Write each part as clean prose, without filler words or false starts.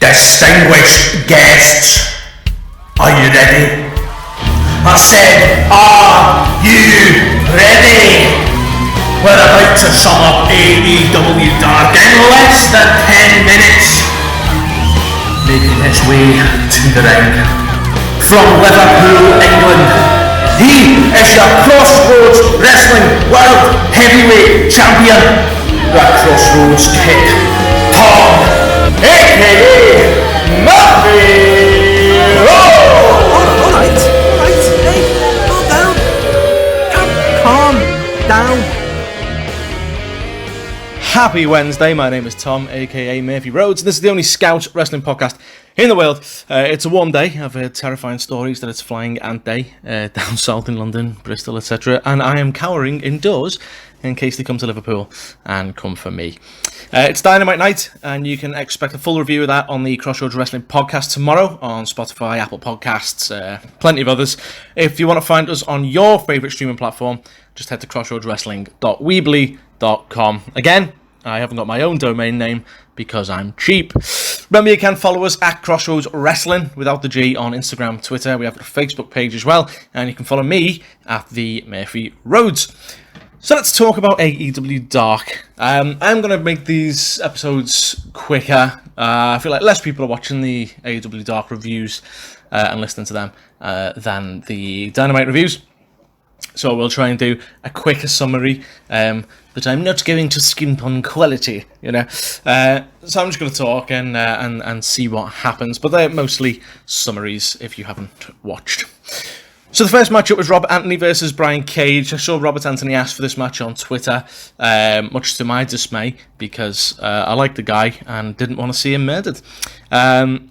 Distinguished guests, are you ready? I said, are you ready? We're about to sum up AEW Dark in less than 10 minutes. Making his way to the ring from Liverpool, England, he is your Crossroads Wrestling World Heavyweight Champion, the Crossroads Kid, Tom, a.k.a. Murphy. All right, hey, calm down. Happy Wednesday, my name is Tom, aka Murphy Rhodes, and this is the only Scout wrestling podcast in the world. It's a warm day. I've heard terrifying stories that it's flying ant day down south in London, Bristol, etc. And I am cowering indoors in case they come to Liverpool and come for me. It's Dynamite night, and you can expect a full review of that on the Crossroads Wrestling podcast tomorrow on Spotify, Apple Podcasts, plenty of others. If you want to find us on your favourite streaming platform, just head to crossroadswrestling.weebly.com. Again, I haven't got my own domain name because I'm cheap. Remember, you can follow us at Crossroads Wrestling without the G on Instagram, Twitter. We have a Facebook page as well, and you can follow me at the Murphy Rhodes. So let's talk about AEW Dark. I'm going to make these episodes quicker. I feel like less people are watching the AEW Dark reviews and listening to them than the Dynamite reviews. So we'll try and do a quicker summary, but I'm not going to skimp on quality, you know. So I'm just going to talk and see what happens, but they're mostly summaries if you haven't watched. So the first matchup was Robert Antony versus Brian Cage. I saw Robert Antony ask for this match on Twitter, much to my dismay, because I like the guy and didn't want to see him murdered.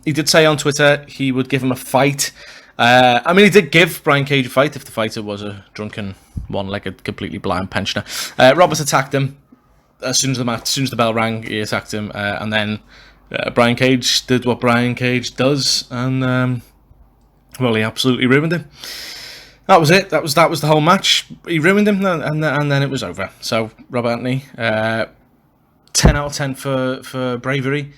He did say on Twitter he would give him a fight. I mean, he did give Brian Cage a fight if the fighter was a drunken, one-legged, completely blind pensioner. Robert attacked him as soon as the bell rang. He attacked him, and then Brian Cage did what Brian Cage does, and well, he absolutely ruined him. That was it. That was the whole match. He ruined him, and then it was over. So Robert Antony, 10 out of 10 for bravery.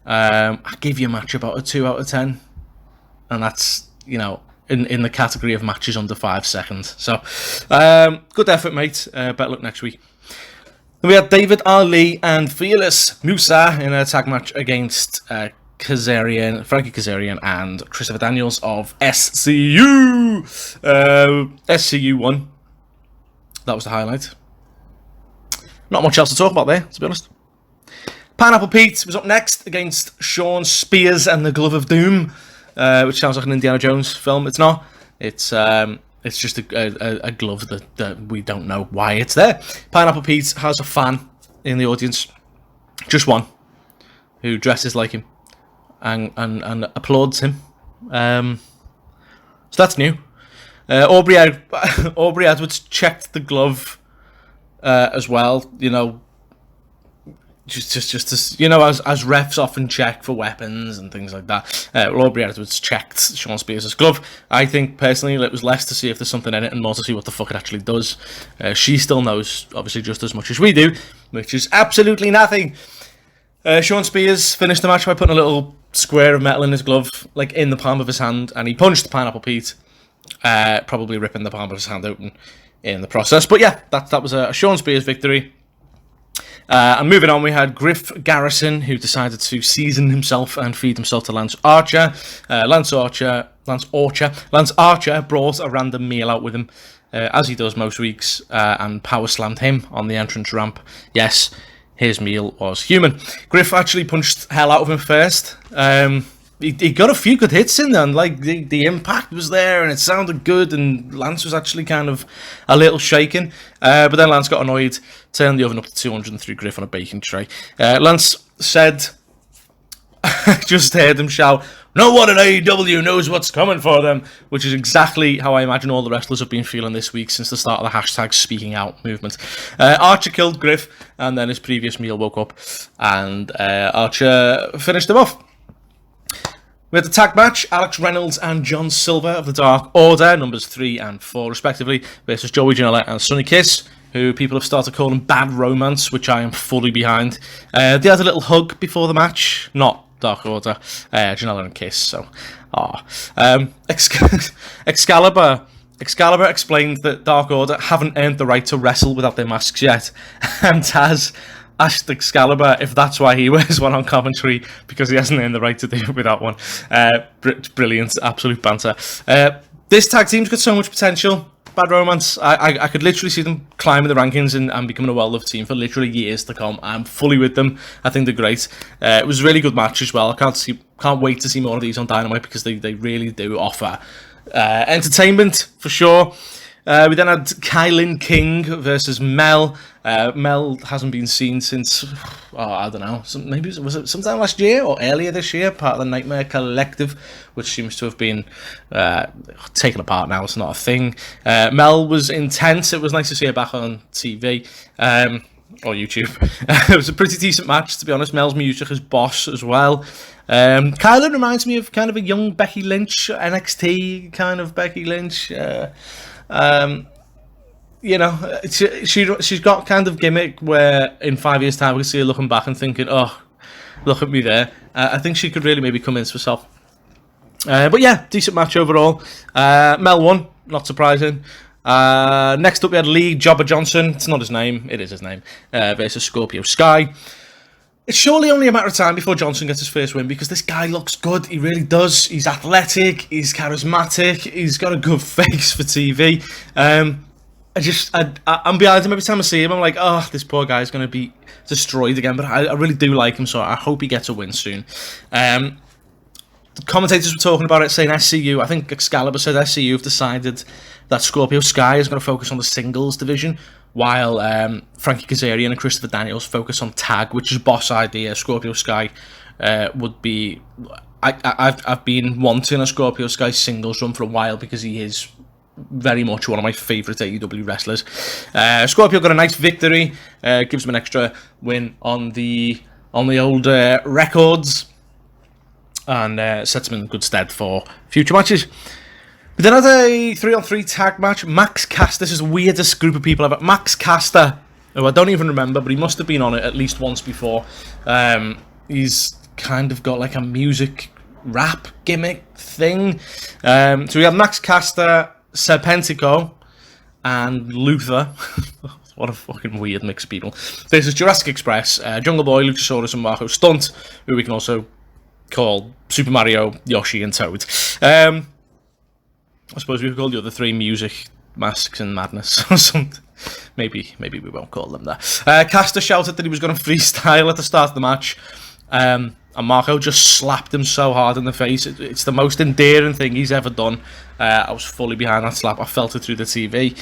I give you a match about a 2 out of 10, and that's, you know, in the category of matches under 5 seconds. So, good effort, mate. Better luck next week. Then we had David Ali and Fearless Musa in a tag match against Frankie Kazarian and Christopher Daniels of SCU. SCU won. That was the highlight. Not much else to talk about there, to be honest. Pineapple Pete was up next against Shawn Spears and the Glove of Doom. Which sounds like an Indiana Jones film. It's not. It's just a glove that we don't know why it's there. Pineapple Pete has a fan in the audience, just one, who dresses like him and applauds him. So that's new. Aubrey Edwards checked the glove as well. You know. Just as you know, as refs often check for weapons and things like that. Aubrey Edwards checked Shawn Spears' glove. I think personally it was less to see if there's something in it and more to see what the fuck it actually does. She still knows, obviously, just as much as we do, which is absolutely nothing. Shawn Spears finished the match by putting a little square of metal in his glove, like in the palm of his hand, and he punched Pineapple Pete, probably ripping the palm of his hand open in the process. But yeah, that was a Shawn Spears victory. And moving on, we had Griff Garrison, who decided to season himself and feed himself to Lance Archer. Lance Archer brought a random meal out with him, as he does most weeks, and power slammed him on the entrance ramp. Yes, his meal was human. Griff actually punched hell out of him first. He got a few good hits in there, and like the impact was there, and it sounded good, and Lance was actually kind of a little shaken. But then Lance got annoyed, turned the oven up to 200 and threw Griff on a baking tray. Lance said, I just heard him shout, "No one at AEW knows what's coming for them," which is exactly how I imagine all the wrestlers have been feeling this week since the start of the hashtag Speaking Out movement. Archer killed Griff, and then his previous meal woke up, and Archer finished him off. We had the tag match, Alex Reynolds and John Silver of the Dark Order, numbers 3 and 4 respectively, versus Joey Janela and Sonny Kiss, who people have started calling Bad Romance, which I am fully behind. They had a little hug before the match, not Dark Order, Janela and Kiss. So, Excalibur explained that Dark Order haven't earned the right to wrestle without their masks yet, and Taz asked Excalibur if that's why he wears one on commentary, because he hasn't earned the right to do it without one. Brilliant, absolute banter. This tag team's got so much potential. Bad Romance, I could literally see them climbing the rankings and becoming a well-loved team for literally years to come. I'm fully with them. I think they're great. It was a really good match as well. I can't wait to see more of these on Dynamite, because they really do offer entertainment for sure. We then had Kylan King versus Mel. Mel hasn't been seen since, I don't know, maybe was it sometime last year or earlier this year, part of the Nightmare Collective, which seems to have been taken apart now. It's not a thing. Mel was intense. It was nice to see her back on TV or YouTube. It was a pretty decent match, to be honest. Mel's music as boss as well. Kylan reminds me of kind of a young Becky Lynch, NXT kind of Becky Lynch. You know, she's got kind of gimmick where in 5 years' time we can see her looking back and thinking, oh, look at me there. I think she could really maybe come into herself. But yeah, decent match overall. Mel won, not surprising. Next up we had LiJabba Johnson. It's not his name, it is his name. Versus Scorpio Sky. It's surely only a matter of time before Johnson gets his first win, because this guy looks good. He really does. He's athletic. He's charismatic. He's got a good face for TV. I'm behind him every time I see him. I'm like, oh, this poor guy's going to be destroyed again. But I really do like him, so I hope he gets a win soon. The commentators were talking about it, saying SCU. I think Excalibur said SCU have decided that Scorpio Sky is going to focus on the singles division, while Frankie Kazarian and Christopher Daniels focus on tag, which is boss idea. Scorpio Sky would be... I've been wanting a Scorpio Sky singles run for a while, because he is very much one of my favourite AEW wrestlers. Scorpio got a nice victory, gives him an extra win on the old records, and sets him in good stead for future matches. We then had a 3-on-3 tag match. Max Caster, this is the weirdest group of people ever. Max Caster, who I don't even remember, but he must have been on it at least once before. He's kind of got like a music rap gimmick thing. So we have Max Caster, Serpentico, and Luther. What a fucking weird mix of people. This is Jurassic Express, Jungle Boy, Luchasaurus, and Marco Stunt, who we can also call Super Mario, Yoshi, and Toad. I suppose we could call the other three Music, Masks, and Madness or something. Maybe we won't call them that. Caster shouted that he was going to freestyle at the start of the match, and Marco just slapped him so hard in the face. It's the most endearing thing he's ever done. I was fully behind that slap. I felt it through the TV.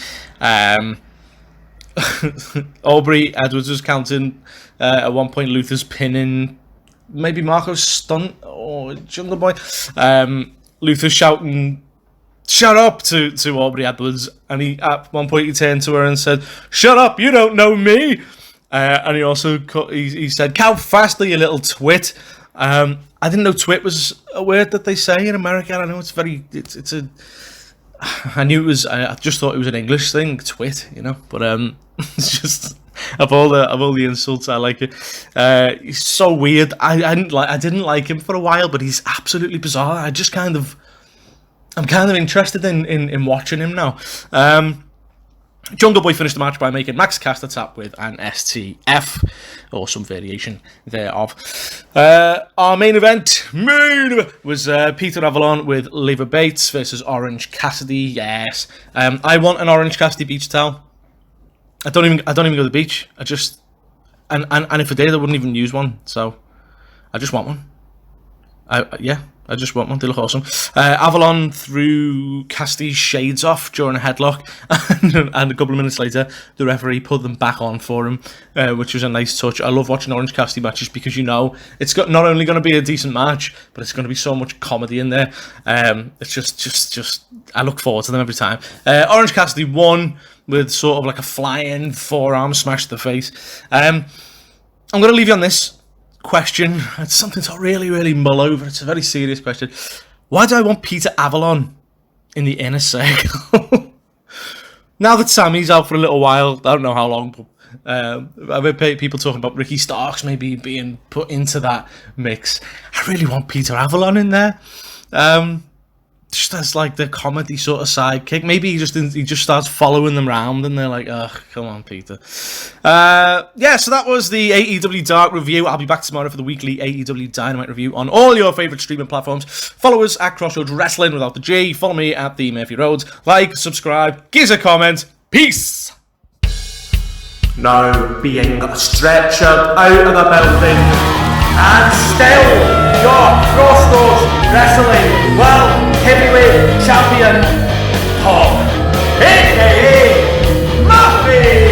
Aubrey Edwards was counting at one point Luther's pinning maybe Marco's stunt or Jungle Boy. Luther's shouting, "Shut up," to Aubrey Edwards, and at one point he turned to her and said, "Shut up, you don't know me." And he also he said, "Count faster, you little twit." I didn't know twit was a word that they say in America. I know it's a I knew it was. I just thought it was an English thing, twit, you know. But it's just of all the insults, I like it. He's so weird. I didn't like him for a while, but he's absolutely bizarre. I'm kind of interested in watching him now. Jungle Boy finished the match by making Max Caster tap with an STF, or some variation thereof. Our main event was Peter Avalon with Leva Bates versus Orange Cassidy. Yes, I want an Orange Cassidy beach towel. I don't even go to the beach. I just and if I did, I wouldn't even use one. So I just want one. I just want one. They look awesome. Avalon threw Cassidy's shades off during a headlock, and a couple of minutes later, the referee put them back on for him, which was a nice touch. I love watching Orange Cassidy matches because you know it's not only going to be a decent match, but it's going to be so much comedy in there. It's just I look forward to them every time. Orange Cassidy won with sort of like a flying forearm smash to the face. I'm going to leave you on this question. It's something to really mull over. It's a very serious question. Why do I want Peter Avalon in the inner circle? Now that Sammy's out for a little while, I don't know how long, but I've heard people talking about Ricky Starks maybe being put into that mix. I really want Peter Avalon in there. Just as like the comedy sort of sidekick. Maybe he just starts following them around and they're like, oh, come on, Peter. So that was the AEW Dark review. I'll be back tomorrow for the weekly AEW Dynamite review on all your favourite streaming platforms. Follow us at Crossroads Wrestling without the G. Follow me at the Murphy Roads. Like, subscribe, give us a comment. Peace! Now being stretchered out of the building, and still your Crossroads Wrestling World Heavyweight Champion, Tom, a.k.a. Murphy!